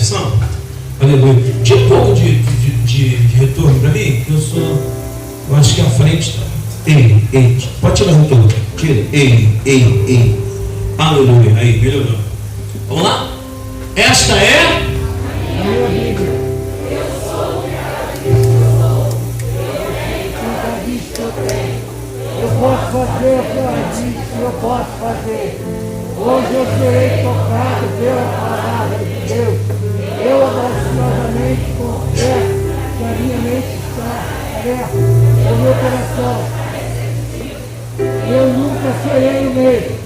confissão? Aleluia. Tira um pouco de retorno para mim, que eu acho que a frente está. Ei, pode tirar o retorno. Tira. Ei. Aleluia. Aí, melhorou. Vamos lá? Esta é a minha Bíblia. Eu sou o cara que eu sou. Eu tenho que eu tenho. Eu posso fazer o que eu disse, eu posso fazer. Hoje eu serei tocado pela palavra de Deus. Eu audaciosamente confesso que a minha mente está aberta, o meu coração. Eu nunca serei o mesmo.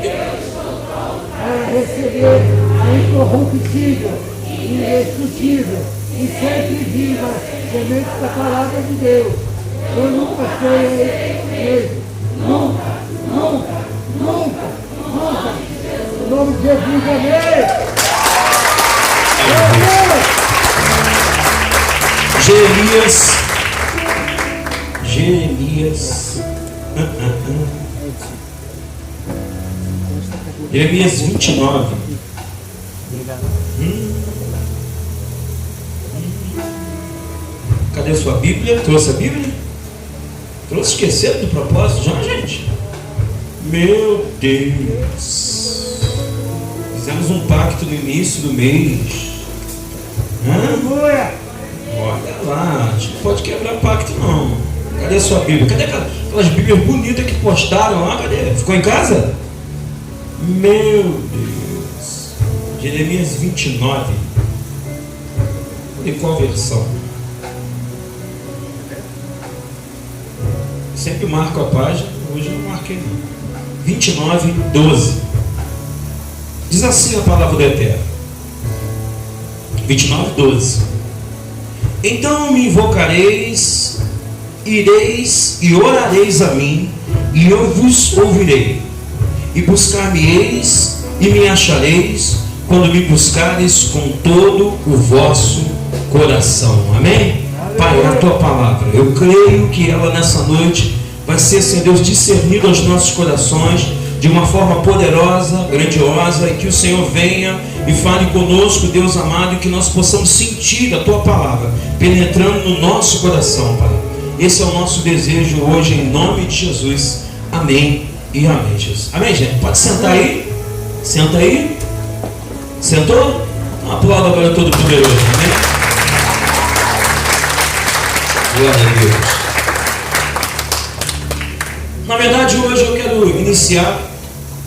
Eu estou pronto para receber a incorruptível, indestrutível e sempre viva semente da palavra de Deus. Eu nunca serei o mesmo. Nunca. Em nome de Jesus, amém. Jeremias 29. Cadê a sua Bíblia? Trouxe a Bíblia? Trouxe, esqueceram do propósito já, gente? Meu Deus! Fizemos um pacto no início do mês. Olha lá, a gente não pode quebrar pacto não. Cadê a sua Bíblia? Cadê aquelas Bíblias bonitas que postaram lá? Cadê? Ficou em casa? Meu Deus! Jeremias 29. Em qual versão? Sempre marco a página, hoje não marquei não. 29, 12. Diz assim a palavra do Eterno. 29, 12. Então me invocareis, ireis e orareis a mim, e eu vos ouvirei. E buscar-me-eis e me achareis, quando me buscareis com todo o vosso coração. Amém? Pai, é a tua palavra. Eu creio que ela nessa noite vai ser, Senhor Deus, discernido aos nossos corações de uma forma poderosa, grandiosa, e que o Senhor venha e fale conosco, Deus amado, e que nós possamos sentir a tua palavra penetrando no nosso coração, Pai. Esse é o nosso desejo hoje, em nome de Jesus. Amém e amém, Jesus. Amém, gente? Pode sentar aí. Senta aí. Sentou? Aplauda agora todo poderoso. Amém? Glória a Deus. Na verdade, hoje eu quero iniciar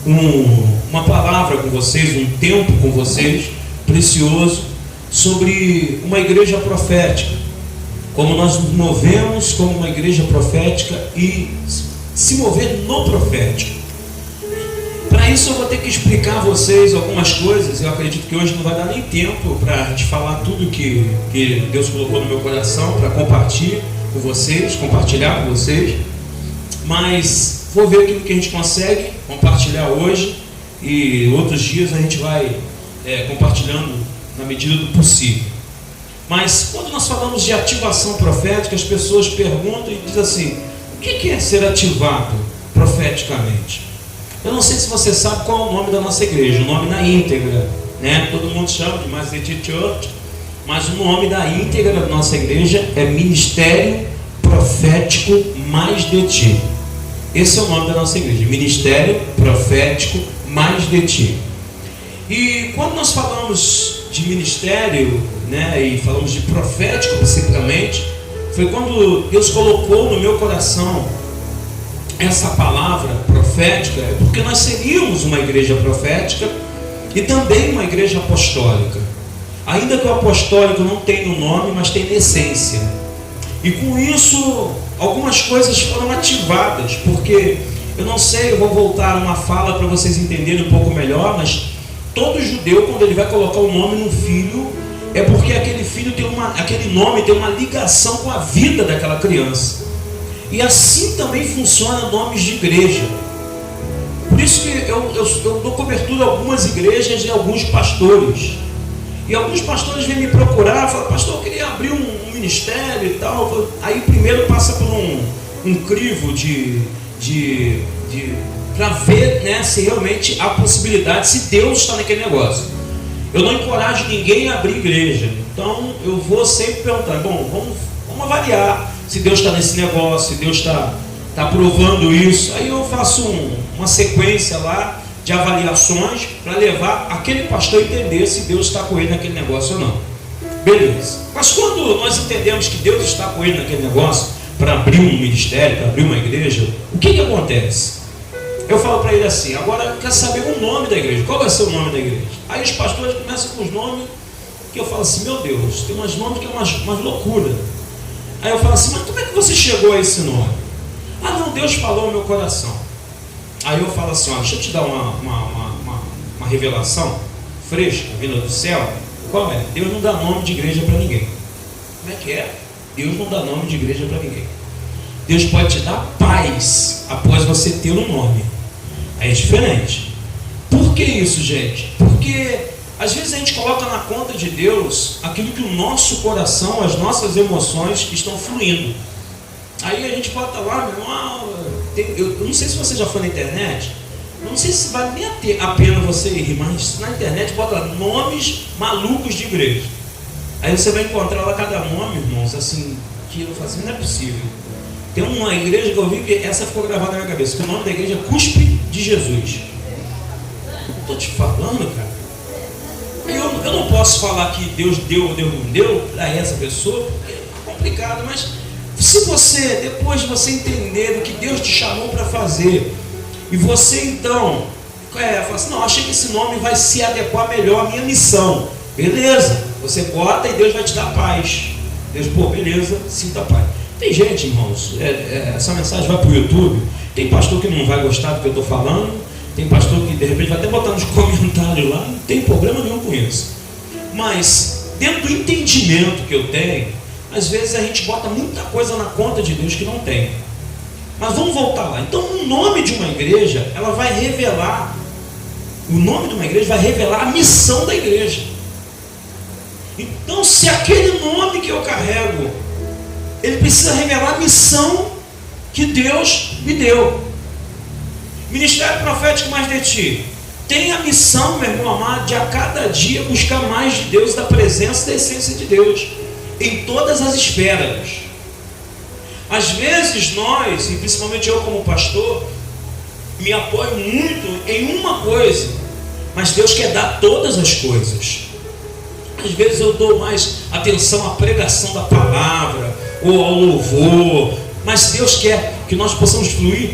uma palavra com vocês, um tempo com vocês, precioso, sobre uma igreja profética. Como nós nos movemos como uma igreja profética e se mover no profético. Para isso eu vou ter que explicar a vocês algumas coisas. Eu acredito que hoje não vai dar nem tempo para te falar tudo que Deus colocou no meu coração para compartilhar com vocês. Mas vou ver aquilo que a gente consegue compartilhar hoje, e outros dias a gente vai compartilhando na medida do possível. Mas quando nós falamos de ativação profética, as pessoas perguntam e dizem assim: o que é ser ativado profeticamente? Eu não sei se você sabe qual é o nome da nossa igreja, o nome na íntegra, né? Todo mundo chama de Majesty Church, mas o nome da íntegra da nossa igreja é Ministério Profético Mais de Ti. Esse é o nome da nossa igreja, Ministério Profético Mais de Ti. E quando nós falamos de ministério, né, e falamos de profético especificamente, foi quando Deus colocou no meu coração essa palavra profética, porque nós seríamos uma igreja profética e também uma igreja apostólica. Ainda que o apostólico não tenha um nome, mas tem essência. E com isso, algumas coisas foram ativadas, porque eu não sei, eu vou voltar a uma fala para vocês entenderem um pouco melhor, mas todo judeu, quando ele vai colocar o nome no filho, é porque aquele filho aquele nome tem uma ligação com a vida daquela criança. E assim também funciona nomes de igreja. Por isso que eu dou cobertura a algumas igrejas e a alguns pastores. E alguns pastores vêm me procurar, falam: pastor, eu queria abrir um ministério e tal. Aí primeiro passa por um crivo para ver, né, se realmente há possibilidade, se Deus está naquele negócio. Eu não encorajo ninguém a abrir igreja. Então eu vou sempre perguntar, bom, vamos avaliar se Deus está nesse negócio, se Deus está aprovando isso. Aí eu faço uma sequência lá de avaliações para levar aquele pastor a entender se Deus está com ele naquele negócio ou não. Beleza. Mas quando nós entendemos que Deus está com ele naquele negócio, para abrir um ministério, para abrir uma igreja, o que acontece? Eu falo para ele assim, agora eu quero saber o nome da igreja, qual vai ser o nome da igreja? Aí os pastores começam com os nomes que eu falo assim, meu Deus, tem umas nomes que é umas loucura. Aí eu falo assim, mas como é que você chegou a esse nome? Ah não, Deus falou no meu coração. Aí eu falo assim, ó, deixa eu te dar uma revelação fresca, vinda do céu. Qual é? Deus não dá nome de igreja para ninguém. Como é que é? Deus não dá nome de igreja para ninguém. Deus pode te dar paz após você ter um nome. Aí é diferente. Por que isso, gente? Porque às vezes a gente coloca na conta de Deus aquilo que o nosso coração, as nossas emoções estão fluindo. Aí a gente bota lá, eu não sei se você já foi na internet, não sei se vale nem a pena você ir, mas na internet bota nomes malucos de igreja. Aí você vai encontrar lá cada nome, irmãos, assim, que eu falo assim, não é possível. Tem uma igreja que eu vi que essa ficou gravada na minha cabeça, que o nome da igreja é Cuspe de Jesus. Estou te falando, cara. Eu não posso falar que Deus deu ou Deus não deu para essa pessoa, porque é complicado, mas se você, depois de você entender o que Deus te chamou para fazer, e você então fala assim, não, achei que esse nome vai se adequar melhor à minha missão. Beleza, você bota e Deus vai te dar paz. Deus, pô, beleza, sinta paz. Tem gente, irmãos, essa mensagem vai para o YouTube, tem pastor que não vai gostar do que eu estou falando, tem pastor que de repente vai até botar nos comentários lá, não tem problema nenhum com isso. Mas, dentro do entendimento que eu tenho, às vezes a gente bota muita coisa na conta de Deus que não tem. Mas vamos voltar lá. Então o nome de uma igreja, ela vai revelar, o nome de uma igreja vai revelar a missão da igreja. Então se aquele nome que eu carrego, ele precisa revelar a missão que Deus me deu. Ministério Profético Mais de Ti tem a missão, meu irmão amado, de a cada dia buscar mais de Deus, da presença, da essência de Deus em todas as esferas. Às vezes nós, e principalmente eu como pastor, me apoio muito em uma coisa, mas Deus quer dar todas as coisas. Às vezes eu dou mais atenção à pregação da palavra, ou ao louvor, mas Deus quer que nós possamos fluir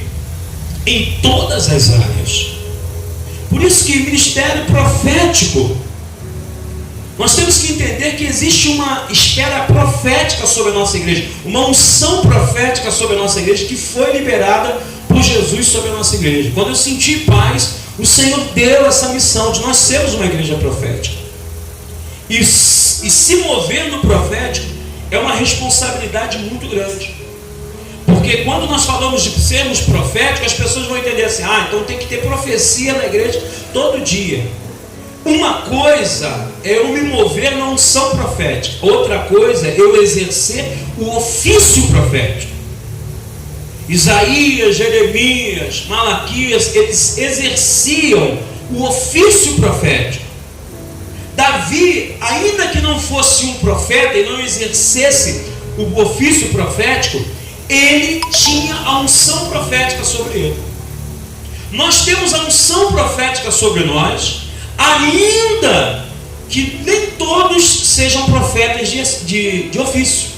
em todas as áreas. Por isso que ministério profético, nós temos que entender que existe uma esfera profética sobre a nossa igreja, uma unção profética sobre a nossa igreja, que foi liberada por Jesus sobre a nossa igreja. Quando eu senti paz, o Senhor deu essa missão de nós sermos uma igreja profética. E se mover no profético é uma responsabilidade muito grande. Porque quando nós falamos de sermos proféticos, as pessoas vão entender assim, então tem que ter profecia na igreja todo dia. Uma coisa é eu me mover na unção profética, outra coisa é eu exercer o ofício profético. Isaías, Jeremias, Malaquias, eles exerciam o ofício profético. Davi, ainda que não fosse um profeta e não exercesse o ofício profético, ele tinha a unção profética sobre ele. Nós temos a unção profética sobre nós, ainda que nem todos sejam profetas de ofício.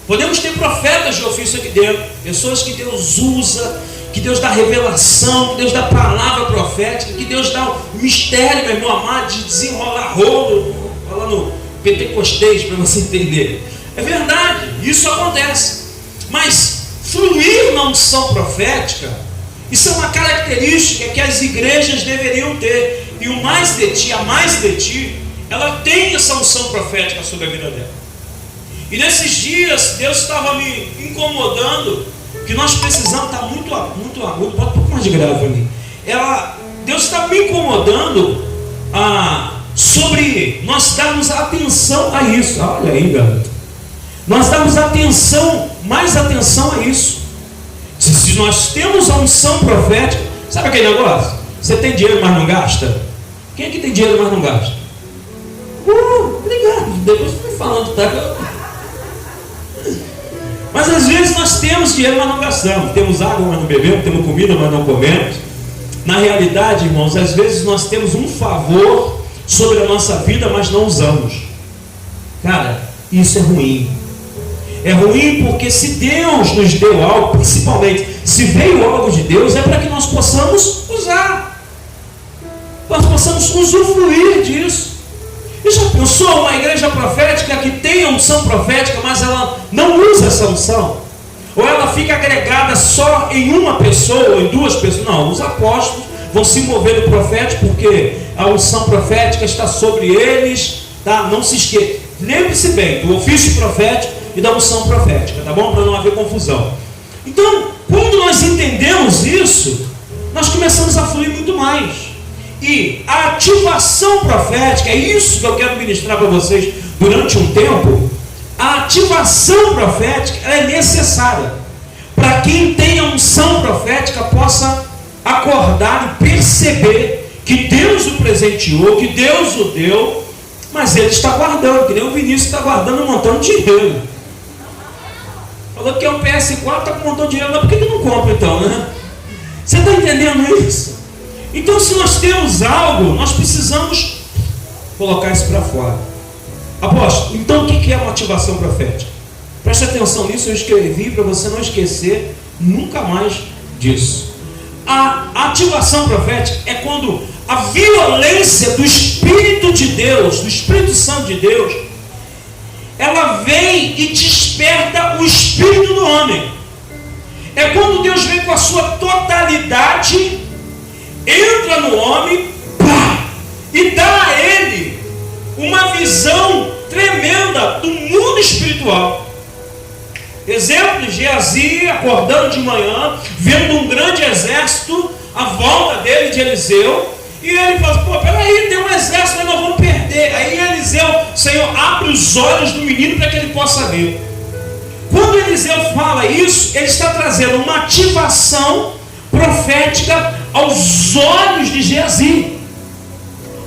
Podemos ter profetas de ofício aqui dentro, pessoas que Deus usa, que Deus dá revelação, que Deus dá palavra profética, que Deus dá o mistério, meu irmão amado, de desenrolar rolo, falando pentecostês para você entender. É verdade, isso acontece. Mas fluir na unção profética, isso é uma característica que as igrejas deveriam ter. E o Mais de Ti, a Mais de Ti, ela tem essa unção profética sobre a vida dela. E nesses dias, Deus estava me incomodando, que nós precisamos estar muito agudo, bota um pouco mais de grave ali. Deus estava me incomodando sobre nós darmos atenção a isso. Olha aí, garoto. Nós damos mais atenção a isso. Se nós temos a unção profética, sabe aquele negócio? Você tem dinheiro, mas não gasta? Quem é que tem dinheiro, mas não gasta? Obrigado. Depois tu me falando, tá? Mas às vezes nós temos dinheiro, mas não gastamos. Temos água, mas não bebemos. Temos comida, mas não comemos. Na realidade, irmãos, às vezes nós temos um favor sobre a nossa vida, mas não usamos. Cara, isso é ruim. É ruim porque se Deus nos deu algo, principalmente se veio algo de Deus, é para que nós possamos usar. Nós possamos usufruir disso. E já pensou uma igreja profética que tem a unção profética, mas ela não usa essa unção? Ou ela fica agregada só em uma pessoa, ou em duas pessoas? Não, os apóstolos vão se mover no profético, porque a unção profética está sobre eles, tá? Não se esqueça. Lembre-se bem do ofício profético e da unção profética, tá bom? Para não haver confusão. Então, quando nós entendemos isso, nós começamos a fluir muito mais. E a ativação profética, é isso que eu quero ministrar para vocês durante um tempo. A ativação profética é necessária para quem tem a unção profética possa acordar e perceber que Deus o presenteou, que Deus o deu, mas ele está guardando, que nem o Vinícius está guardando um montão de dinheiro. Falou que é um PS4, está com um montão de dinheiro, mas por que não compra então, né? Você está entendendo isso? Então, se nós temos algo, nós precisamos colocar isso para fora. Apóstolo, então o que é uma ativação profética? Preste atenção nisso, eu escrevi para você não esquecer nunca mais disso. A ativação profética é quando a violência do Espírito de Deus, do Espírito Santo de Deus, ela vem e desperta o espírito do homem. É quando Deus vem com a sua totalidade, entra no homem, pá, e dá a ele uma visão tremenda do mundo espiritual. Exemplo de Geazi acordando de manhã, vendo um grande exército à volta dele, de Eliseu, e ele fala: pô, peraí, tem um exército, nós vamos perder. Aí Eliseu, Senhor, abre os olhos do menino para que ele possa ver. Quando Eliseu fala isso, ele está trazendo uma ativação profética aos olhos de Geazi.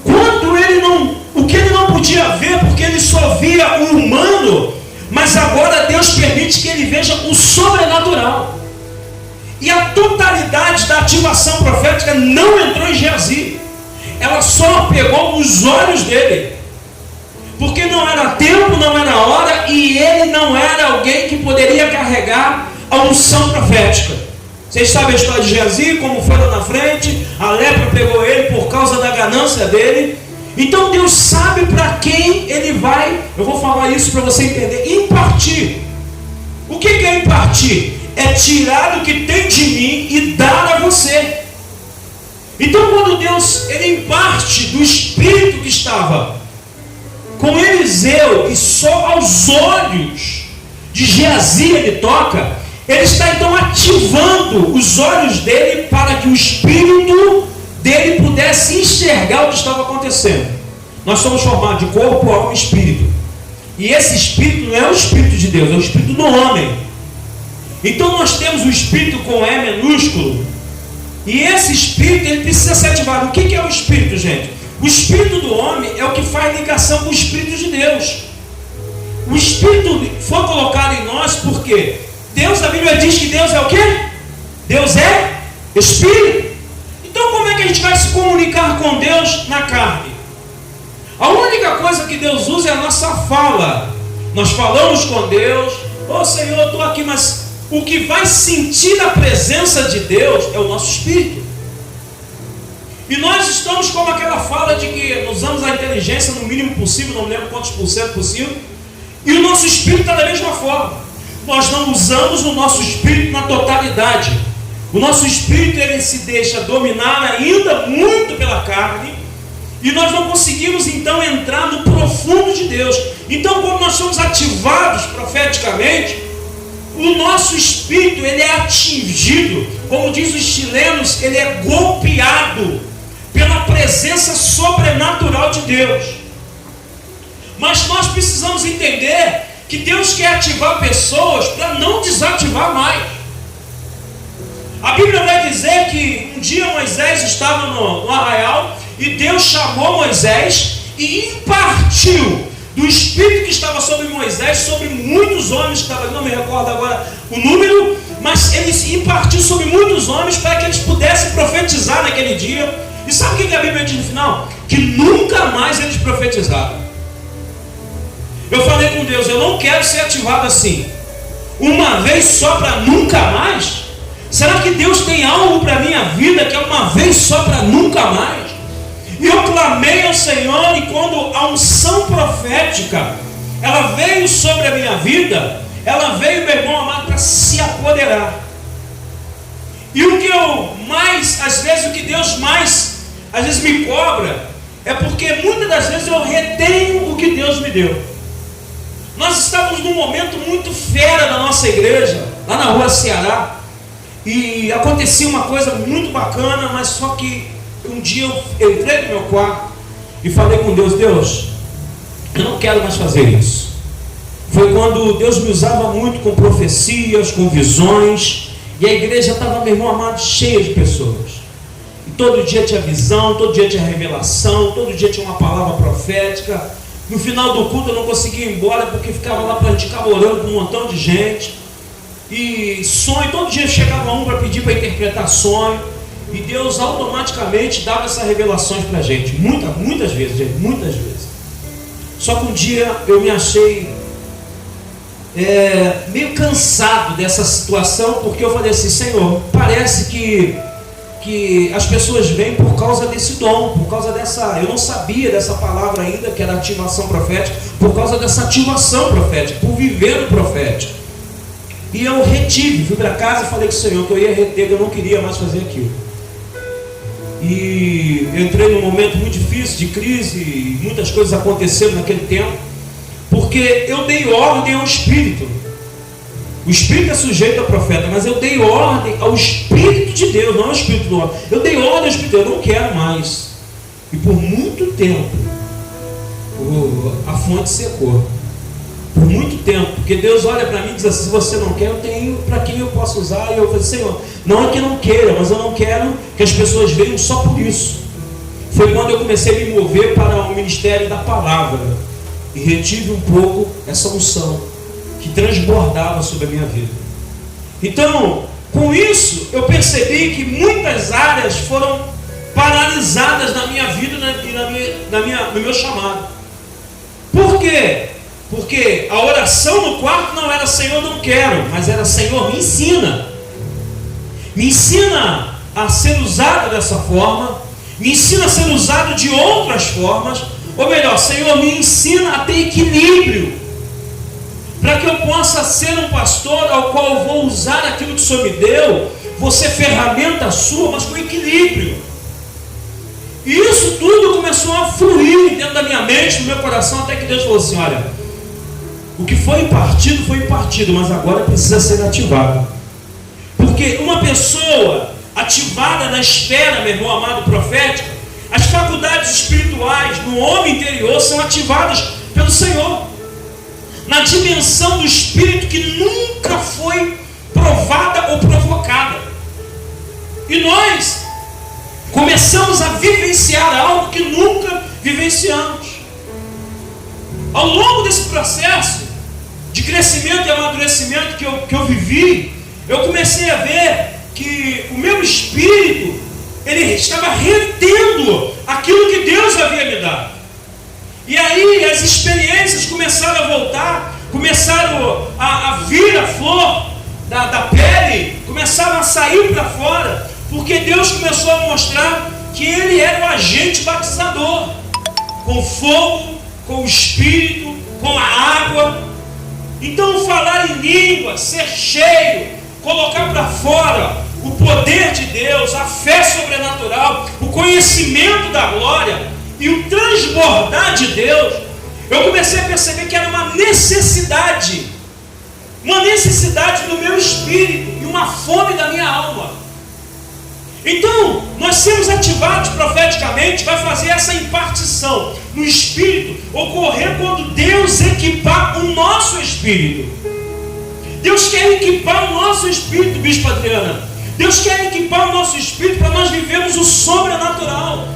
Quando ele não, o que ele não podia ver, porque ele só via o humano, mas agora Deus permite que ele veja o sobrenatural. E a totalidade da ativação profética não entrou em Geazi. Ela só pegou os olhos dele. Porque não era tempo, não era hora, e ele não era alguém que poderia carregar a unção profética. Vocês sabem a história de Geazi, como foi lá na frente, a lepra pegou ele por causa da ganância dele. Então Deus sabe para quem ele vai, eu vou falar isso para você entender, impartir. O que é impartir? É tirar do que tem de mim e dar a você. Então quando Deus ele imparte do Espírito que estava com Eliseu e só aos olhos de Geazi ele toca, ele está então ativando os olhos dele para que o Espírito dele pudesse enxergar o que estava acontecendo. Nós somos formados de corpo, alma e espírito. E esse espírito não é o Espírito de Deus, é o Espírito do homem. Então nós temos o Espírito com E minúsculo. E esse Espírito ele precisa ser ativado. O que é o Espírito, gente? O Espírito do homem é o que faz ligação com o Espírito de Deus. O Espírito foi colocado em nós porque Deus, a Bíblia diz que Deus é o quê? Deus é Espírito. Então como é que a gente vai se comunicar com Deus na carne? A única coisa que Deus usa é a nossa fala. Nós falamos com Deus: ô Senhor, eu estou aqui, mas o que vai sentir a presença de Deus é o nosso espírito. E nós estamos como aquela fala de que usamos a inteligência no mínimo possível, não lembro quantos por cento possível, e o nosso espírito está da mesma forma. Nós não usamos o nosso espírito na totalidade. O nosso espírito ele se deixa dominar ainda muito pela carne, e nós não conseguimos então entrar no profundo de Deus. Então quando nós somos ativados profeticamente, o nosso espírito ele é atingido, como diz os chilenos, ele é golpeado pela presença sobrenatural de Deus. Mas nós precisamos entender que Deus quer ativar pessoas para não desativar mais. A Bíblia vai dizer que um dia Moisés estava no arraial e Deus chamou Moisés e impartiu do Espírito que estava sobre Moisés, sobre muitos homens, que estavam, não me recordo agora o número, mas ele impartiu sobre muitos homens para que eles pudessem profetizar naquele dia. E sabe o que a Bíblia diz no final? Que nunca mais eles profetizaram. Eu falei com Deus, eu não quero ser ativado assim, uma vez só para nunca mais. Será que Deus tem algo para a minha vida que é uma vez só para nunca mais? E eu clamei ao Senhor, e quando a unção profética ela veio sobre a minha vida, ela veio, meu irmão amado, para se apoderar. E o que eu mais, às vezes, o que Deus mais, às vezes me cobra, é porque muitas das vezes eu retenho o que Deus me deu. Nós estávamos num momento muito fera da nossa igreja, lá na rua Ceará, e acontecia uma coisa muito bacana, mas só que um dia eu entrei no meu quarto e falei com Deus, Deus, eu não quero mais fazer isso. Foi quando Deus me usava muito com profecias, com visões, e a igreja estava, meu irmão amado, cheia de pessoas. E todo dia tinha visão, todo dia tinha revelação, todo dia tinha uma palavra profética. No final do culto eu não conseguia ir embora, porque ficava lá para a gente ficar orando com um montão de gente. E sonho, todo dia chegava um para pedir para interpretar sonho. E Deus automaticamente dava essas revelações para a gente. Muitas vezes, gente, muitas vezes. Só que um dia eu me achei meio cansado dessa situação, porque eu falei assim, Senhor, parece que as pessoas vêm por causa desse dom, por causa dessa, eu não sabia dessa palavra ainda, que era ativação profética, por causa dessa ativação profética, por viver no profético. E eu retive, fui para casa e falei com o Senhor que eu ia reter, que eu não queria mais fazer aquilo. E eu entrei num momento muito difícil, de crise, e muitas coisas aconteceram naquele tempo, porque eu dei ordem ao Espírito. O Espírito é sujeito ao profeta, mas eu dei ordem ao Espírito de Deus, não ao Espírito do homem. Eu dei ordem ao Espírito, eu não quero mais. E por muito tempo a fonte secou. Por muito tempo, porque Deus olha para mim e diz assim, se você não quer, eu tenho para quem eu posso usar. E eu falei, Senhor, não é que eu não queira, mas eu não quero que as pessoas venham só por isso. Foi quando eu comecei a me mover para o ministério da palavra e retive um pouco essa unção que transbordava sobre a minha vida. Então, com isso, eu percebi que muitas áreas foram paralisadas na minha vida e no meu chamado. Por quê? Porque a oração no quarto não era Senhor, não quero, mas era Senhor, me ensina. Me ensina a ser usado dessa forma, me ensina a ser usado de outras formas, ou melhor, Senhor, me ensina a ter equilíbrio, para que eu possa ser um pastor ao qual eu vou usar aquilo que o Senhor me deu, vou ser ferramenta sua, mas com equilíbrio. E isso tudo começou a fluir dentro da minha mente, no meu coração, até que Deus falou assim, olha, o que foi impartido, mas agora precisa ser ativado. Porque uma pessoa ativada na esfera, meu irmão amado, profética, as faculdades espirituais no homem interior são ativadas pelo Senhor, na dimensão do Espírito que nunca foi provada ou provocada. E nós começamos a vivenciar algo que nunca vivenciamos. Ao longo desse processo de crescimento e amadurecimento que eu vivi, eu comecei a ver que o meu espírito, ele estava retendo aquilo que Deus havia me dado. E aí as experiências começaram a voltar, começaram a vir a flor da pele, começaram a sair para fora, porque Deus começou a mostrar que Ele era o agente batizador, com fogo, com o Espírito, com a água. Então falar em língua, ser cheio, colocar para fora o poder de Deus, a fé sobrenatural, o conhecimento da glória e o transbordar de Deus, eu comecei a perceber que era uma necessidade do meu espírito e uma fome da minha alma. Então, nós sermos ativados profeticamente vai fazer essa impartição no espírito ocorrer quando Deus equipar o nosso espírito. Deus quer equipar o nosso espírito, Bispo Adriana. Deus quer equipar o nosso espírito para nós vivermos o sobrenatural.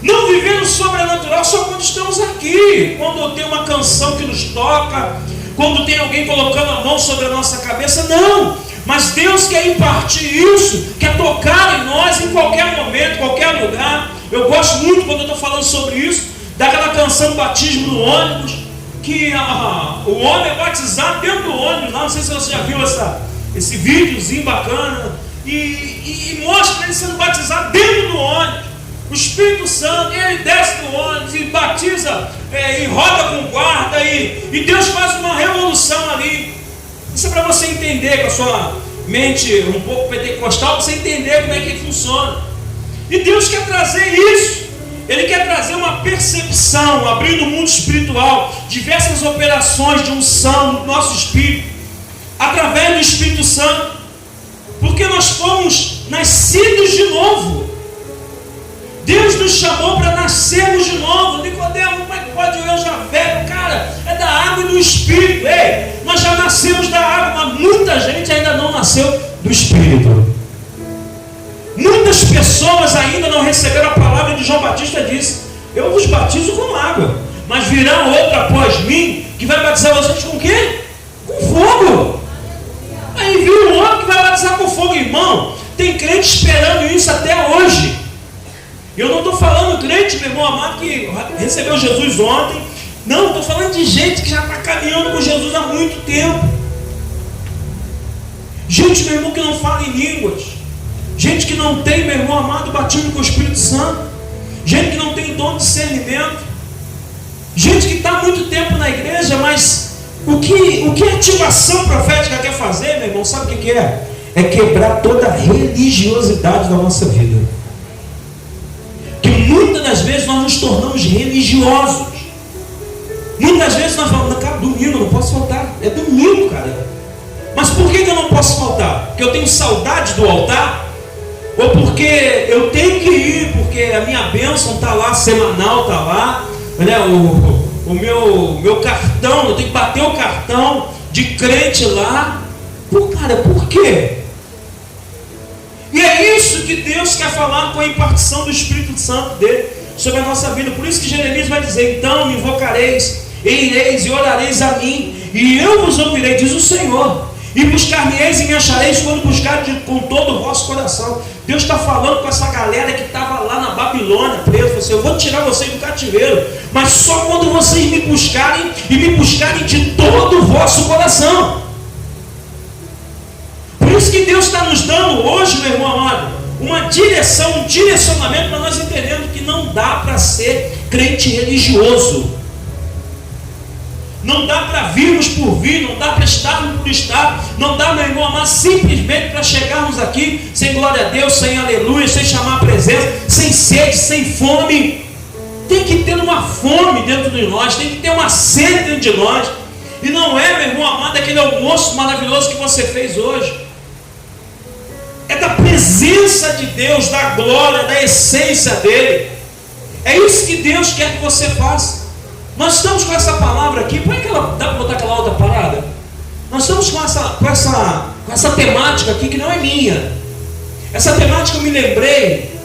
Não viver no sobrenatural só quando estamos aqui, quando tem uma canção que nos toca, quando tem alguém colocando a mão sobre a nossa cabeça. Não, mas Deus quer impartir isso, quer tocar em nós em qualquer momento, qualquer lugar. Eu gosto muito, quando eu estou falando sobre isso, daquela canção Batismo no Ônibus, que o homem é batizado dentro do ônibus lá. Não sei se você já viu esse videozinho bacana, e mostra ele sendo batizado dentro do ônibus. O Espírito Santo, ele desce do ônibus e batiza, e roda com guarda, e Deus faz uma revolução ali. Isso é para você entender, com a sua mente um pouco pentecostal, para você entender como é que funciona. E Deus quer trazer isso. Ele quer trazer uma percepção, abrindo o mundo espiritual, diversas operações de unção no nosso espírito, através do Espírito Santo, porque nós fomos nascidos de novo. Deus nos chamou para nascermos de novo. Nicodemo, como é que pode eu já velho? Cara, é da água e do Espírito. Ei, nós já nascemos da água, mas muita gente ainda não nasceu do Espírito. Muitas pessoas ainda não receberam a palavra de João Batista. Disse: eu vos batizo com água, mas virá outro após mim, que vai batizar vocês com o quê? Com fogo. Aí viu um outro que vai batizar com fogo. Irmão, tem crente esperando isso até hoje. Eu não estou falando crente, meu irmão amado, que recebeu Jesus ontem. Não, estou falando de gente que já está caminhando com Jesus há muito tempo. Gente, meu irmão, que não fala em línguas. Gente que não tem, meu irmão amado, batismo com o Espírito Santo. Gente que não tem dom de discernimento. Gente que está há muito tempo na igreja, mas o que a ativação profética quer fazer, meu irmão, sabe o que é? É quebrar toda a religiosidade da nossa vida. Que muitas das vezes nós nos tornamos religiosos. Muitas vezes nós falamos: cara, domingo, não posso faltar. É domingo, cara. Mas por que eu não posso faltar? Porque eu tenho saudade do altar? Ou porque eu tenho que ir, porque a minha bênção está lá, semanal está lá, né? o meu cartão, eu tenho que bater o cartão de crente lá. Cara, por quê? E é isso que Deus quer falar com a impartição do Espírito Santo dele sobre a nossa vida. Por isso que Jeremias vai dizer: então me invocareis, e ireis e orareis a mim, e eu vos ouvirei, diz o Senhor. E buscar-me-eis e me achareis quando buscar com todo o vosso coração. Deus está falando com essa galera que estava lá na Babilônia preso. Assim: eu vou tirar vocês do cativeiro, mas só quando vocês me buscarem, e me buscarem de todo o vosso coração. Por isso que Deus está nos dando hoje, meu irmão amado, uma direção, um direcionamento para nós entendermos que não dá para ser crente religioso. Não dá para virmos por vir, não dá para estarmos por estar, não dá, meu irmão amado, simplesmente para chegarmos aqui sem glória a Deus, sem aleluia, sem chamar a presença, sem sede, sem fome. Tem que ter uma fome dentro de nós, tem que ter uma sede dentro de nós. E não é, meu irmão amado, aquele almoço maravilhoso que você fez hoje. É da presença de Deus, da glória, da essência dele. É isso que Deus quer que você faça. Nós estamos com essa palavra aqui. Dá para botar aquela outra parada? Nós estamos com essa temática aqui que não é minha. Essa temática eu me lembrei: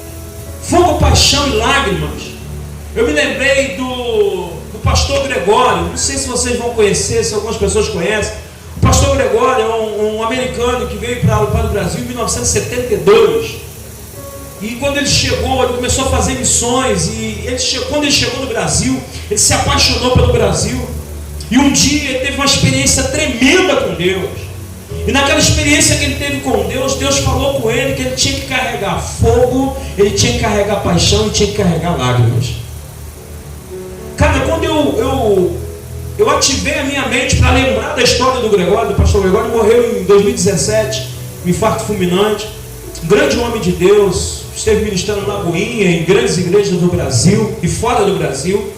fogo, paixão e lágrimas. Eu me lembrei do pastor Gregório. Não sei se vocês vão conhecer, se algumas pessoas conhecem. O pastor Gregório é um americano que veio para o Brasil em 1972. E quando ele chegou, ele começou a fazer missões. E quando ele chegou no Brasil, ele se apaixonou pelo Brasil. E um dia ele teve uma experiência tremenda com Deus. E naquela experiência que ele teve com Deus, Deus falou com ele que ele tinha que carregar fogo, ele tinha que carregar paixão e tinha que carregar lágrimas. Cara, quando eu ativei a minha mente para lembrar da história do Gregório, do pastor Gregório, morreu em 2017, um infarto fulminante. Um grande homem de Deus, esteve ministrando na Lagoinha, em grandes igrejas do Brasil e fora do Brasil.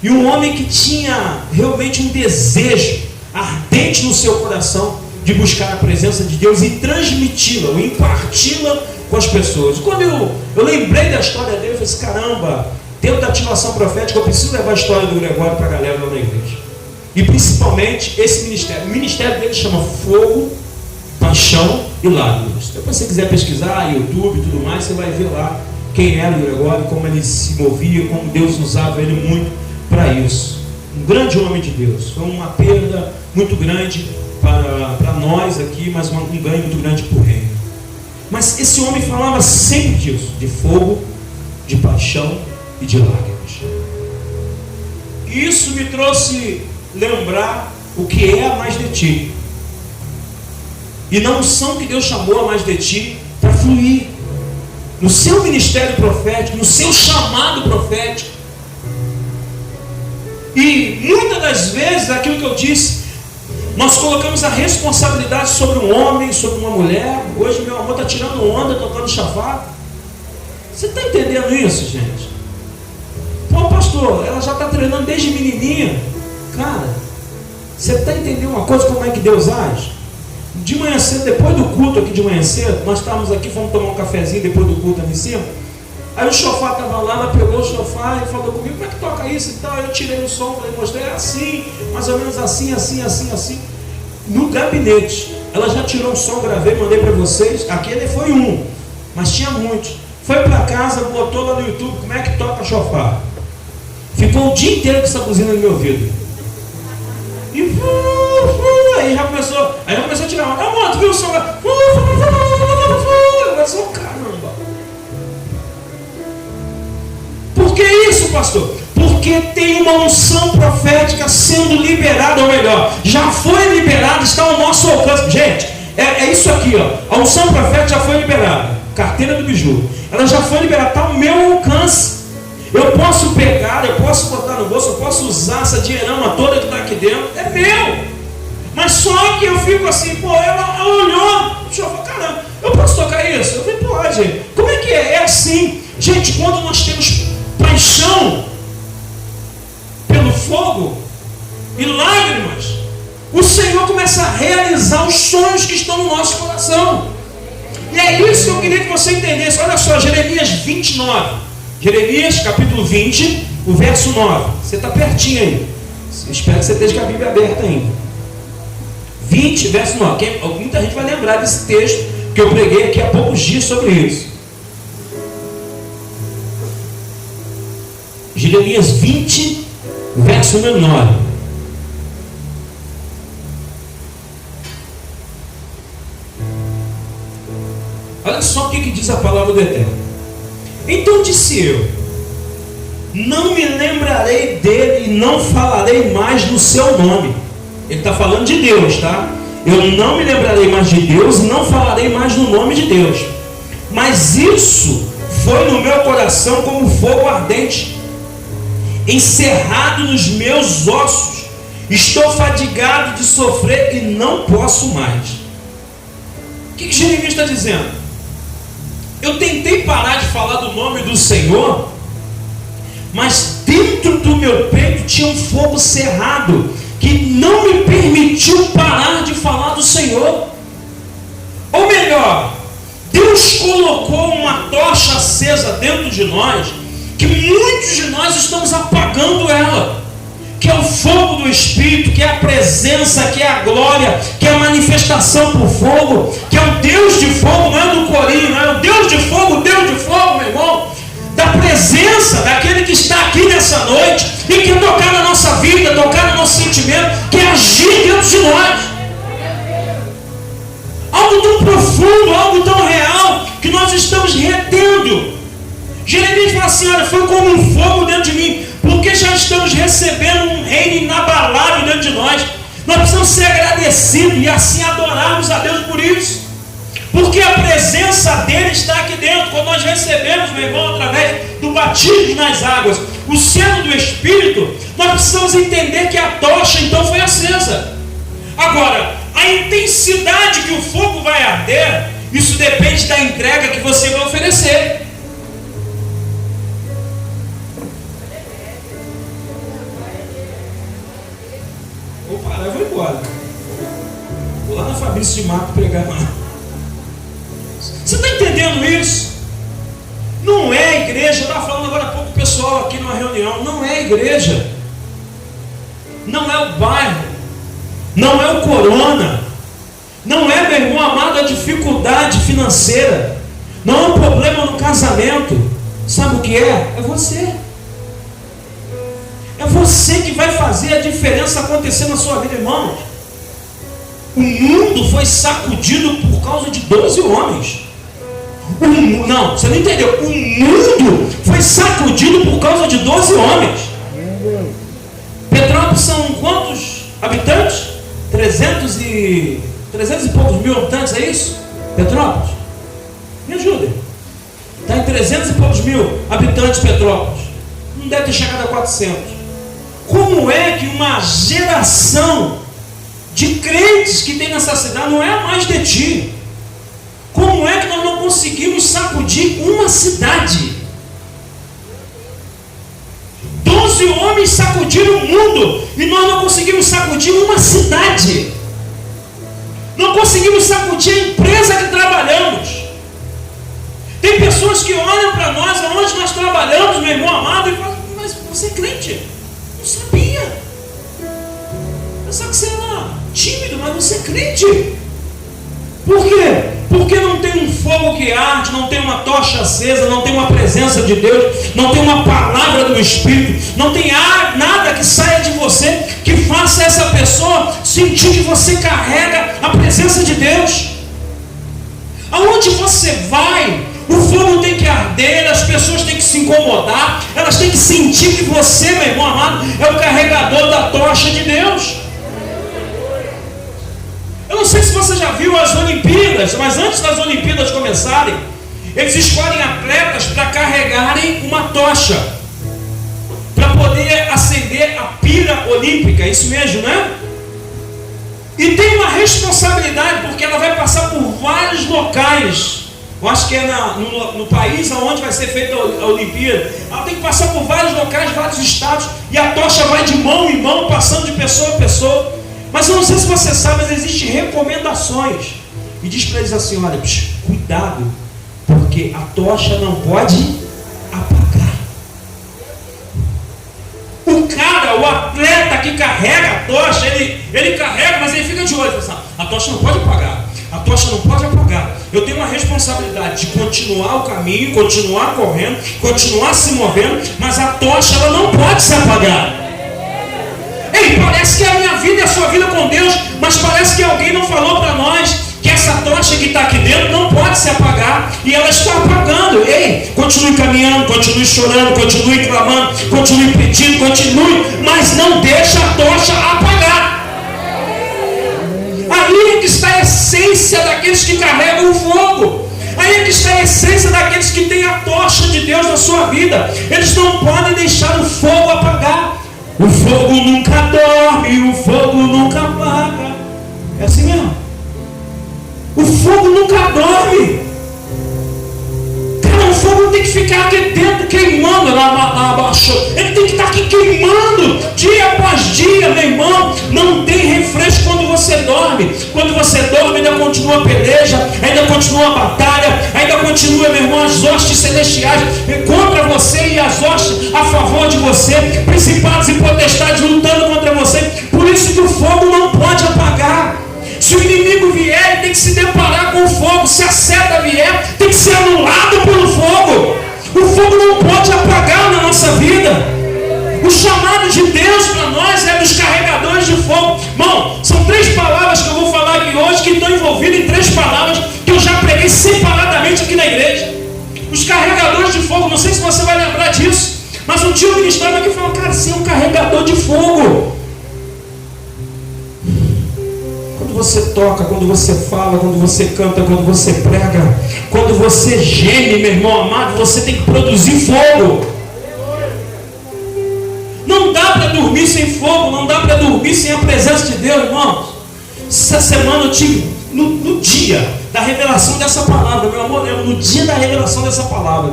E um homem que tinha realmente um desejo ardente no seu coração de buscar a presença de Deus e transmiti-la, ou imparti-la com as pessoas. E quando eu lembrei da história dele, eu falei assim: caramba, dentro da ativação profética eu preciso levar a história do Gregório para a galera lá na igreja. E principalmente esse ministério. O ministério dele chama Fogo, Paixão e Lágrimas. Depois, se você quiser pesquisar, YouTube e tudo mais, você vai ver lá quem era o Gregório, como ele se movia, como Deus usava ele muito para isso. Um grande homem de Deus. Foi uma perda muito grande para nós aqui, mas um ganho muito grande para o reino. Mas esse homem falava sempre disso, de fogo, de paixão e de lágrimas. E isso me trouxe lembrar o que é a mais de ti. E na unção que Deus chamou a mais de ti para fluir no seu ministério profético, no seu chamado profético. E muitas das vezes, aquilo que eu disse, nós colocamos a responsabilidade sobre um homem, sobre uma mulher. Hoje meu amor está tirando onda, tocando chafar. Você está entendendo isso, gente? Pô, pastor, ela já está treinando desde menininha. Cara, você está entendendo uma coisa, como é que Deus age? De manhã cedo, depois do culto aqui de manhã cedo, nós estávamos aqui, fomos tomar um cafezinho depois do culto ali em cima. Aí o chofar estava lá, ela pegou o chofar e falou comigo, como é que toca isso e tal? Eu tirei o som, falei, mostrei, é assim, mais ou menos assim, assim, assim, assim. No gabinete, ela já tirou o som, gravei, mandei para vocês. Aquele foi um, mas tinha muitos. Foi para casa, botou lá no YouTube, como é que toca chofar. Ficou o dia inteiro com essa buzina no meu ouvido. E aí já começou a tirar uma. Amor, tu viu o som? Começou, caramba. Por que isso, pastor? Porque tem uma unção profética sendo liberada, ou melhor, já foi liberada, está ao nosso alcance. Gente, é isso aqui, ó. A unção profética já foi liberada. Carteira do biju. Ela já foi liberada, está ao meu alcance. Eu posso pegar, eu posso botar no bolso, eu posso usar essa dinheirama toda que está aqui dentro. É meu. Mas só que eu fico assim, pô, ela olhou, deixa eu falar, caramba, eu posso tocar isso? Eu falei, pode. Como é que é? É assim. Gente, quando nós temos paixão pelo fogo e lágrimas, o Senhor começa a realizar os sonhos que estão no nosso coração. E é isso que eu queria que você entendesse. Olha só, Jeremias 29. Jeremias capítulo 20, o verso 9. Você está pertinho aí. Eu espero que você esteja com a Bíblia aberta ainda. 20, verso 9. Muita gente vai lembrar desse texto que eu preguei aqui há poucos dias sobre isso. Jeremias 20, verso número 9. Olha só o que diz a palavra do Eterno. Então disse eu, não me lembrarei dele e não falarei mais no seu nome. Ele está falando de Deus, tá? Eu não me lembrarei mais de Deus e não falarei mais no nome de Deus. Mas isso foi no meu coração como fogo ardente, encerrado nos meus ossos. Estou fadigado de sofrer e não posso mais. O que Jeremias está dizendo? Eu tentei parar de falar do nome do Senhor, mas dentro do meu peito tinha um fogo cerrado, que não me permitiu parar de falar do Senhor. Ou melhor, Deus colocou uma tocha acesa dentro de nós, que muitos de nós estamos apagando ela, que é o fogo do Espírito, que é a presença, que é a glória, que é a manifestação por fogo, que é o Deus de fogo, não é do corinho, não é o Deus de fogo, meu irmão, da presença daquele que está aqui nessa noite e quer tocar na nossa vida, tocar no nosso sentimento, quer agir dentro de nós. Algo tão profundo, algo tão real, que nós estamos retendo. Jeremias fala assim, olha, foi como um fogo dentro de mim, porque já estamos recebendo um reino inabalável dentro de nós. Nós precisamos ser agradecidos e assim adorarmos a Deus por isso, porque a presença dele está aqui dentro. Quando nós recebemos, meu irmão, através do batismo nas águas, o selo do Espírito, nós precisamos entender que a tocha então foi acesa. Agora, a intensidade que o fogo vai arder, isso depende da entrega que você vai oferecer. Vou parar, eu vou embora. Vou lá na Fabrício de Marco pregar lá. Você está entendendo isso? Não é a igreja. Eu estava falando agora há pouco o pessoal aqui numa reunião. Não é a igreja. Não é o bairro. Não é o corona. Não é, meu irmão amado, a dificuldade financeira. Não é um problema no casamento. que é? É você. É você que vai fazer a diferença acontecer na sua vida, irmãos. O mundo foi sacudido por causa de 12 homens. Não, você não entendeu. O mundo foi sacudido por causa de 12 homens. Petrópolis são quantos habitantes? 300 e poucos mil habitantes, é isso? Petrópolis? Me ajudem. Está em 300 e poucos mil habitantes Petrópolis. Não deve ter chegado a 400. Como é que uma geração de crentes que tem nessa cidade não é mais de ti? Como é que nós não conseguimos sacudir uma cidade? 12 homens sacudiram o mundo e nós não conseguimos sacudir uma cidade. Não conseguimos sacudir a empresa que trabalhamos. Tem pessoas que olham para nós, aonde nós trabalhamos, meu irmão amado, e falam: mas você é crente? Não sabia. Pensava que você era tímido, mas você é crente. Por quê? Porque não tem um fogo que arde, não tem uma tocha acesa, não tem uma presença de Deus, não tem uma palavra do Espírito, não tem nada que saia de você que faça essa pessoa sentir que você carrega a presença de Deus. Aonde você vai, o fogo tem que arder, as pessoas têm que se incomodar, elas têm que sentir que você, meu irmão amado, é o carregador da tocha de Deus. Eu não sei se você já viu as Olimpíadas, mas antes das Olimpíadas começarem, eles escolhem atletas para carregarem uma tocha, para poder acender a pira olímpica, isso mesmo, né? E tem uma responsabilidade, porque ela vai passar por vários locais. Eu acho que é no país onde vai ser feita a Olimpíada. Ela tem que passar por vários locais, vários estados, e a tocha vai de mão em mão, passando de pessoa a pessoa. Mas eu não sei se você sabe, mas existem recomendações. E diz para eles assim: olha, cuidado, porque a tocha não pode apagar. O cara, o atleta que carrega a tocha, ele carrega, mas ele fica de olho. A tocha não pode apagar. A tocha não pode apagar. Eu tenho uma responsabilidade de continuar o caminho, continuar correndo, continuar se movendo, mas a tocha ela não pode se apagar. Ei, parece que é a minha vida e a sua vida com Deus, mas parece que alguém não falou para nós que essa tocha que está aqui dentro não pode se apagar, e ela está apagando. Ei, continue caminhando, continue chorando, continue clamando, continue pedindo, continue, mas não deixa a tocha apagar. Aí é que está a essência daqueles que carregam o fogo. Aí é que está a essência daqueles que têm a tocha de Deus na sua vida. Eles não podem deixar o fogo apagar. O fogo nunca dorme, o fogo nunca apaga. É assim mesmo. O fogo nunca dorme. Cara, o fogo tem que ficar aqui dentro queimando lá abaixo. Ele tem que estar aqui queimando dia após dia, meu irmão. Não tem refresco quando você dorme. Quando você dorme, ainda continua a peleja, ainda continua a batalha, ainda continua, meu irmão, as hostes celestiais contra você e as hostes a favor de você, principados e potestades lutando contra você. Por isso que o fogo não pode apagar. Se o inimigo vier, ele tem que se deparar com o fogo. Se a seta vier, tem que ser anulado pelo fogo. O fogo não pode apagar na nossa vida. O chamado de Deus para nós é dos carregadores de fogo. Irmão, são 3 palavras que eu vou falar aqui hoje, que estão envolvidas em 3 palavras que eu já preguei separadamente aqui na igreja. Os carregadores de fogo, não sei se você vai lembrar disso, mas um dia eu ministrava aqui e falava: cara, você é um carregador de fogo. Quando você toca, quando você fala, quando você canta, quando você prega, quando você geme, meu irmão amado, você tem que produzir fogo. Não dá para dormir sem fogo, não dá para dormir sem a presença de Deus, irmãos. Essa semana eu tive, no dia da revelação dessa palavra, meu amor, no dia da revelação dessa palavra,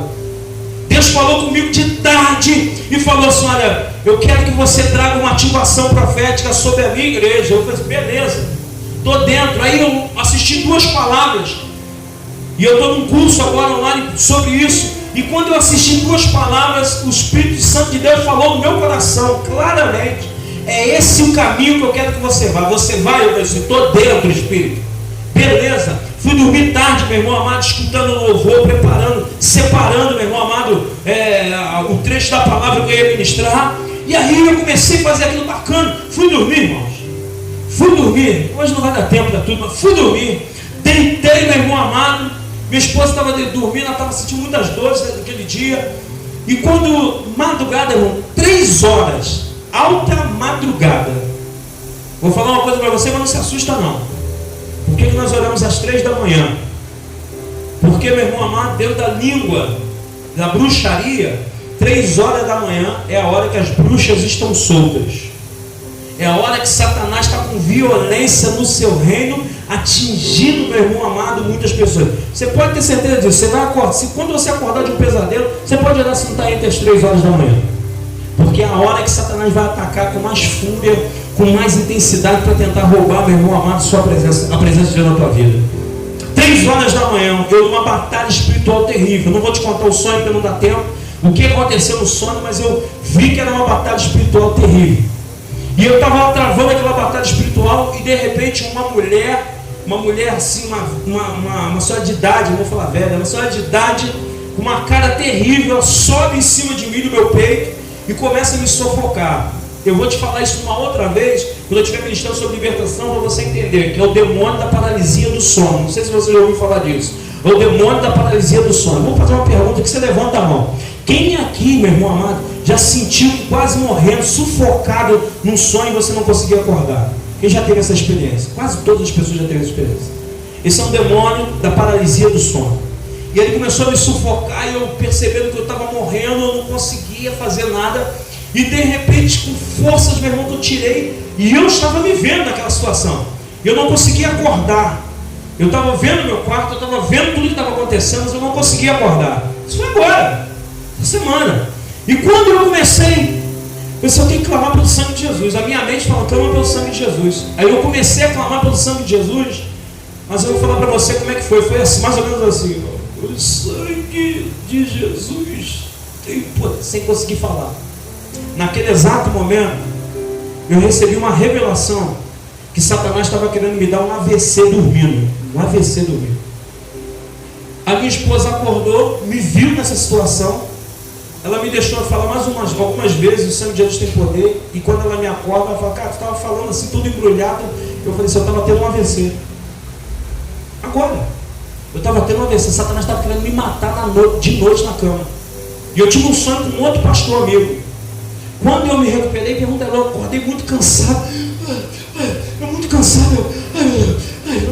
Deus falou comigo de tarde e falou assim: olha, eu quero que você traga uma ativação profética sobre a minha igreja. Eu falei: beleza, estou dentro. Aí eu assisti 2 palavras, e eu estou num curso agora online sobre isso. E quando eu assisti 2 palavras, o Espírito Santo de Deus falou no meu coração claramente: é esse o caminho que eu quero que você vá. Você vai? Eu disse: estou dentro, Espírito. Beleza. Fui dormir tarde, meu irmão amado, escutando louvor, preparando, separando, meu irmão amado, independente da palavra que eu ia ministrar. E aí eu comecei a fazer aquilo bacana. Fui dormir, irmãos. Fui dormir. Hoje não vai dar tempo para tudo, mas fui dormir. Deitei, meu irmão amado. Minha esposa estava dormindo, ela estava sentindo muitas dores naquele dia. E quando, madrugada, irmão, 3 horas, alta madrugada. Vou falar uma coisa para você, mas não se assusta não. Por que nós oramos às 3 da manhã? Porque, meu irmão amado, dentro da língua da bruxaria, 3 horas da manhã é a hora que as bruxas estão soltas. É a hora que Satanás está com violência no seu reino, atingindo, meu irmão amado, muitas pessoas. Você pode ter certeza disso. Você vai acordar, quando você acordar de um pesadelo, você pode olhar se não está entre as 3 horas da manhã. Porque é a hora que Satanás vai atacar com mais fúria, com mais intensidade, para tentar roubar, meu irmão amado, a presença de Deus na tua vida. 3 horas da manhã, eu numa batalha espiritual terrível. Não vou te contar o sonho porque não dá tempo. O que aconteceu no sonho, mas eu vi que era uma batalha espiritual terrível. E eu estava travando aquela batalha espiritual e de repente uma mulher assim, uma senhora de idade, não vou falar velha, uma senhora de idade, com uma cara terrível, ela sobe em cima de mim, do meu peito, e começa a me sufocar. Eu vou te falar isso uma outra vez, quando eu estiver ministrando sobre libertação, para você entender, que é o demônio da paralisia do sono. Não sei se você já ouviu falar disso. É o demônio da paralisia do sono. Vou fazer uma pergunta que você levanta a mão. Quem aqui, meu irmão amado, já sentiu quase morrendo, sufocado num sonho e você não conseguia acordar? Quem já teve essa experiência? Quase todas as pessoas já tiveram essa experiência. Esse é um demônio da paralisia do sono. E ele começou a me sufocar e eu percebendo que eu estava morrendo, eu não conseguia fazer nada. E de repente, com forças, meu irmão, que eu tirei, e eu estava me vendo naquela situação. Eu não conseguia acordar. Eu estava vendo meu quarto, eu estava vendo tudo que estava acontecendo, mas eu não conseguia acordar. Isso foi agora, essa semana. E quando eu comecei, eu tenho que clamar pelo sangue de Jesus. A minha mente fala, clama pelo sangue de Jesus. Aí eu comecei a clamar pelo sangue de Jesus, mas eu vou falar para você como é que foi. Foi assim, mais ou menos assim: o sangue de Jesus tem poder, sem conseguir falar. Naquele exato momento, eu recebi uma revelação que Satanás estava querendo me dar um AVC dormindo. Um AVC dormindo. A minha esposa acordou, me viu nessa situação. Ela me deixou falar algumas vezes, o sangue de Jesus tem poder. E quando ela me acorda, ela fala, cara, tu estava falando assim, tudo embrulhado. Eu falei assim, eu estava tendo um AVC. Agora, eu estava tendo um AVC. Satanás estava querendo me matar de noite na cama. E eu tive um sonho com um outro pastor amigo. Quando eu me recuperei, perguntei, eu acordei muito cansado. Eu muito cansado.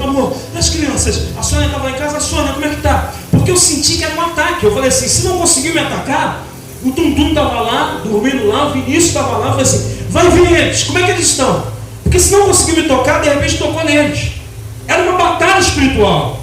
Amor, as crianças, a Sônia estava lá em casa. Sônia, como é que tá? Porque eu senti que era um ataque. Eu falei assim, se não conseguiu me atacar, o Tum estava lá, dormindo lá, o Vinícius estava lá. Eu falei assim, vai ver eles, como é que eles estão? Porque se não conseguiu me tocar, de repente tocou neles. Era uma batalha espiritual.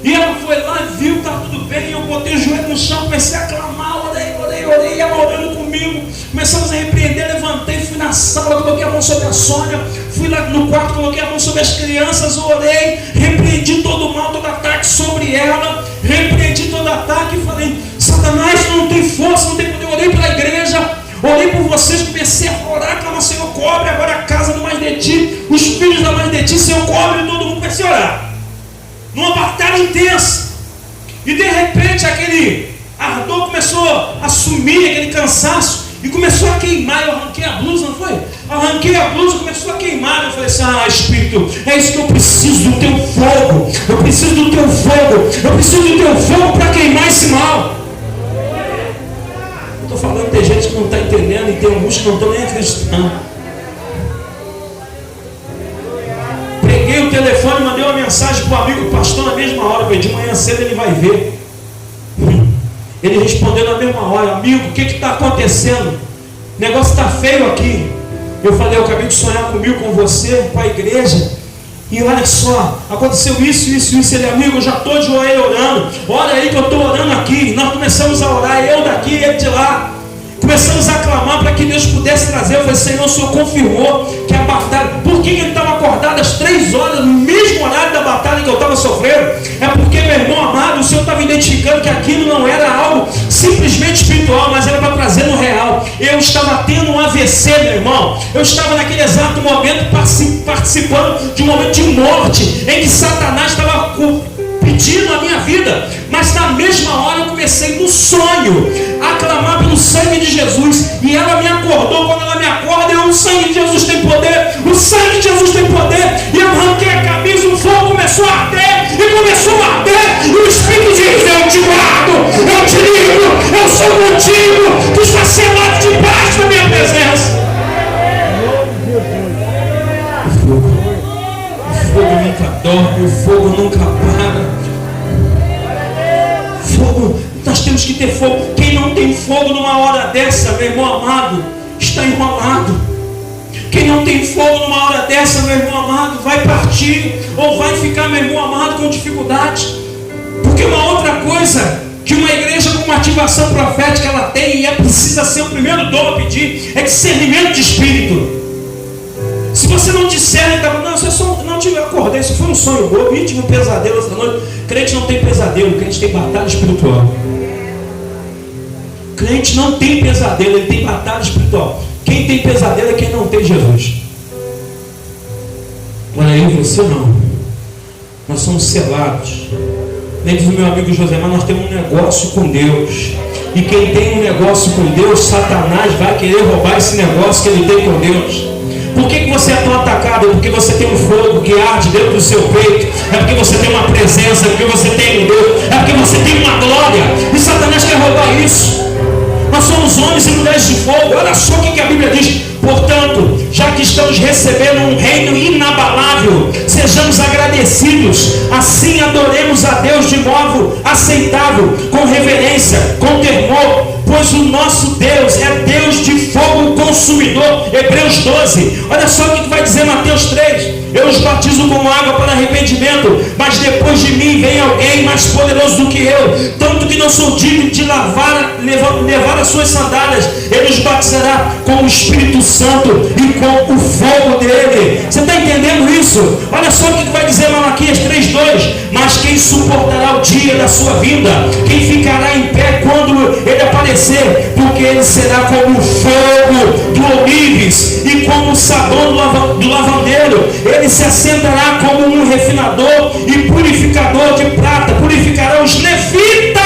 E ela foi lá, viu, está tudo bem. Eu botei o joelho no chão, comecei a clamar, orei, ela orando comigo. Começamos a repreender, levantei, fui na sala, coloquei a mão sobre a Sônia, fui lá no quarto, coloquei a mão sobre as crianças, orei, repreendi todo o mal, todo ataque sobre ela, repreendi todo ataque e falei, Satanás, não tem força, não tem poder. Orei pela igreja, orei por vocês, comecei a orar, clamar, Senhor, cobre agora a casa do Mais de Ti, os filhos da Mais de Ti, Senhor, cobre todo mundo. Comecei a orar numa batalha intensa, e de repente aquele ardor começou a sumir, aquele cansaço, e começou a queimar. Eu arranquei a blusa, não foi? Arranquei a blusa, começou a queimar. Eu falei assim, Espírito, é isso que eu preciso, do Teu fogo, eu preciso do Teu fogo, eu preciso do Teu fogo para queimar esse mal. Eu estou falando, tem gente que não está entendendo, e tem alguns que não estão nem acreditando. Peguei o telefone, mandei uma mensagem para o amigo pastor na mesma hora. Falei, de manhã cedo ele vai ver. Ele respondeu na mesma hora, amigo, o que está acontecendo? O negócio está feio aqui. Eu falei, eu acabei de sonhar comigo, com você, com a igreja. E olha só, aconteceu isso. Ele, amigo, eu já estou de joelho orando. Olha aí que eu estou orando aqui. Nós começamos a orar, eu daqui, ele de lá. Começamos a clamar para que Deus pudesse trazer. Eu falei, Senhor, o Senhor confirmou que a batalha... Por que ele estava acordado às 3 horas, no mesmo horário da batalha que eu estava sofrendo? É porque, meu irmão amado, o Senhor estava identificando que aquilo não era algo simplesmente espiritual, mas era para trazer no real. Eu estava tendo um AVC, meu irmão. Eu estava naquele exato momento participando de um momento de morte, em que Satanás estava pedindo a minha vida. Mas na mesma hora eu comecei no sonho a clamar pelo sangue de Jesus, e ela me acordou. Quando ela me acorda, o sangue de Jesus tem poder, o sangue de Jesus tem poder, e eu arranquei a camisa, o fogo começou a arder, e começou a arder, e o Espírito diz: eu te guardo, eu te livro, eu sou contigo, tu está selado debaixo da minha presença. O fogo nunca dorme, o fogo nunca para. Fogo, nós temos que ter fogo. Quem não tem fogo numa hora dessa, meu irmão amado, está enrolado. Quem não tem fogo numa hora dessa, meu irmão amado, vai partir, ou vai ficar, meu irmão amado, com dificuldade. Porque uma outra coisa que uma igreja com uma ativação profética ela tem, e precisa ser o primeiro dom a pedir, é discernimento de espírito. Se você não discerne, não, você só não tive, acordei, isso foi um sonho bobo, eu tive um pesadelo essa noite. Crente não tem pesadelo, crente tem batalha espiritual. Crente não tem pesadelo, ele tem batalha espiritual. Quem tem pesadelo é quem não tem Jesus. Olha, eu e você não. Nós somos selados. Nem diz o meu amigo Josemar, nós temos um negócio com Deus. E quem tem um negócio com Deus, Satanás vai querer roubar esse negócio que ele tem com Deus. Por que você é tão atacado? É porque você tem um fogo que arde dentro do seu peito. É porque você tem uma presença, é porque você tem um Deus, é porque você tem uma glória. E Satanás quer roubar isso. Nós somos homens e mulheres de fogo. Olha só o que a Bíblia diz. Portanto, já que estamos recebendo um reino inabalável, sejamos agradecidos. Assim adoremos a Deus de modo aceitável, com reverência, com temor, pois o nosso Deus é Deus de fogo consumidor. Hebreus 12. Olha só o que vai dizer Mateus 3. Eu os batizo com água para arrependimento, mas depois de mim vem alguém mais poderoso do que eu, tanto que não sou digno de levar as suas sandálias. Ele os batizará com o Espírito Santo e com o fogo dele. Você está entendendo isso? Olha só o que vai dizer Malaquias 3:2. Mas quem suportará o dia da sua vinda? Quem ficará em pé quando ele aparecer? Porque ele será como o fogo do ourives e como o sabão do lavandeiro. Ele se assentará como um refinador e purificador de prata. Purificará os levitas,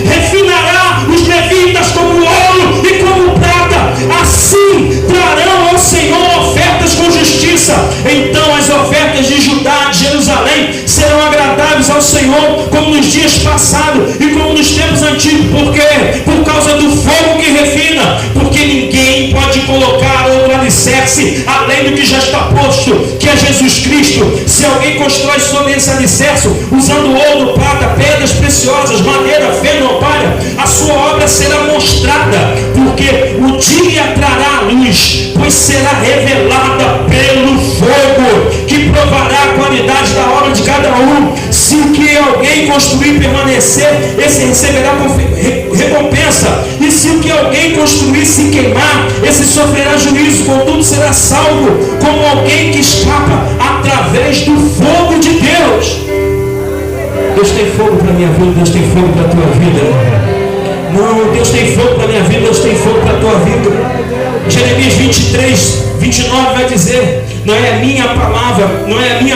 refinará os levitas como ouro e como prata. Assim trarão ao Senhor ofertas com justiça. Então as ofertas de Judá, de Jerusalém, serão agradáveis ao Senhor, como nos dias passados e como nos tempos antigos. Por quê? Por causa do fogo que refina. Porque ninguém pode colocar outro alicerce além do que já está posto, que é Jesus Cristo. Se alguém constrói sobre esse alicerce, usando ouro, prata, pedras preciosas, madeira, feno ou palha, a sua obra será mostrada, porque o dia trará a luz, pois será revelada pelo fogo, que provará a qualidade da obra de cada um. Se o que alguém construir permanecer, esse receberá recompensa. E se o que alguém construir se queimar, esse sofrerá juízo. Contudo será salvo como alguém que escapa através do fogo de Deus. Deus tem fogo para a minha vida, Deus tem fogo para a tua vida. Não, Deus tem fogo para a minha vida, Deus tem fogo para a tua vida. Jeremias 23:29 vai dizer: não é a minha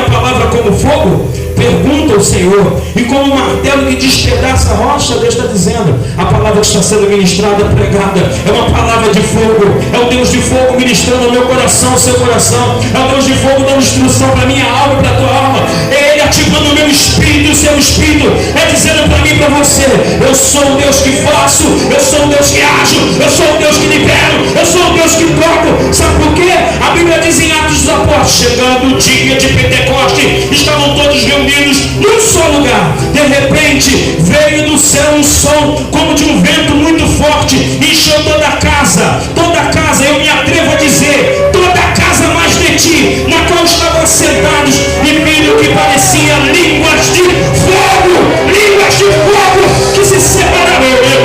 palavra como fogo? Pergunta ao Senhor. E como um martelo que despedaça a rocha, Deus está dizendo: a palavra que está sendo ministrada, pregada, é uma palavra de fogo. É o Deus de fogo ministrando ao meu coração, ao seu coração. É o Deus de fogo dando instrução para a minha alma e para a tua alma. É Ele ativando o meu espírito e o seu espírito. É dizendo para mim e para você: eu sou o Deus que faço, eu sou o Deus que ajo, eu sou o Deus que libero, eu sou o Deus que toco. Sabe por quê? A Bíblia diz em Atos dos Apóstolos: chegando o dia de Pentecoste, estavam todos reunidos num só lugar. De repente veio do céu um som como de um vento muito forte, encheu toda a casa, eu me atrevo a dizer, toda a casa mais de ti, na qual estavam sentados, e viram que parecia línguas de fogo, que se separaram e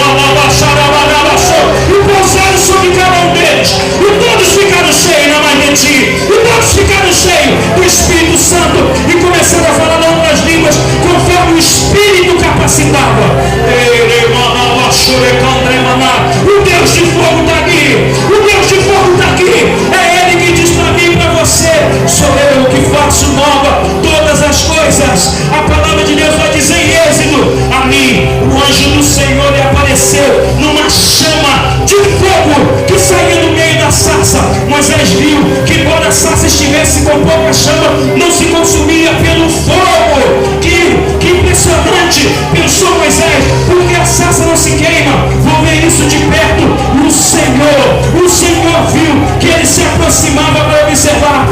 pousaram sobre cada um deles, e todos ficaram cheios na mais de ti, e todos ficaram cheios do Espírito Santo, e começaram a falar outras línguas conforme o Espírito capacitava. O Deus de fogo está aqui, a chama não se consumia pelo fogo. Que impressionante, pensou Moisés, porque a sarça não se queima. Vou ver isso de perto. O Senhor viu que ele se aproximava para observar.